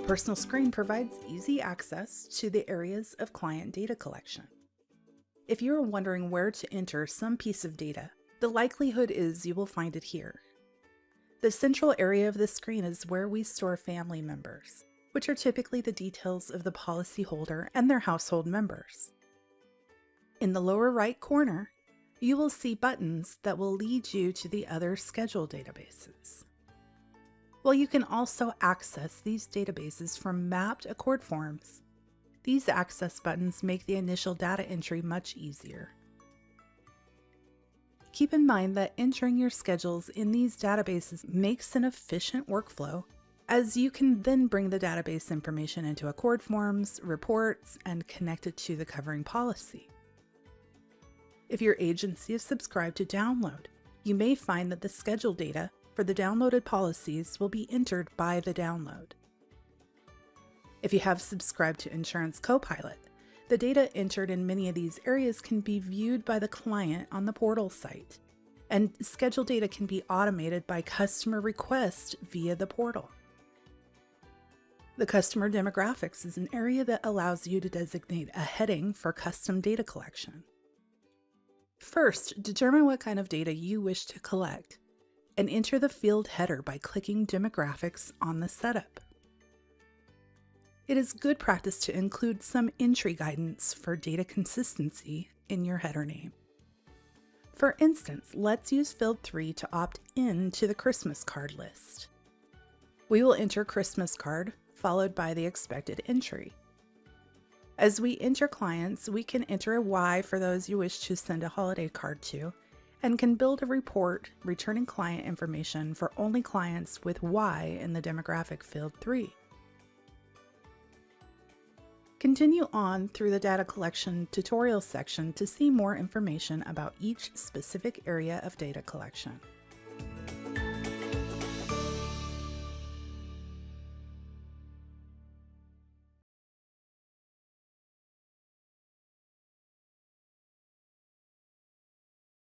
Personal Screen provides easy access to the areas of client data collection. If you are wondering where to enter some piece of data, the likelihood is you will find it here. The central area of the screen is where we store family members, which are typically the details of the policyholder and their household members. In the lower right corner, you will see buttons that will lead you to the other schedule databases. While you can also access these databases from mapped ACORD forms, these access buttons make the initial data entry much easier. Keep in mind that entering your schedules in these databases makes an efficient workflow, as you can then bring the database information into ACORD forms, reports, and connect it to the covering policy. If your agency is subscribed to Download, you may find that the schedule data for the downloaded policies will be entered by the download. If you have subscribed to Insurance Copilot, the data entered in many of these areas can be viewed by the client on the portal site, and schedule data can be automated by customer request via the portal. The customer demographics is an area that allows you to designate a heading for custom data collection. First, determine what kind of data you wish to collect, and enter the field header by clicking Demographics on the setup. It is good practice to include some entry guidance for data consistency in your header name. For instance, let's use field 3 to opt in to the Christmas card list. We will enter Christmas card followed by the expected entry. As we enter clients, we can enter a Y for those you wish to send a holiday card to, and can build a report returning client information for only clients with Y in the demographic field 3. Continue on through the data collection tutorial section to see more information about each specific area of data collection.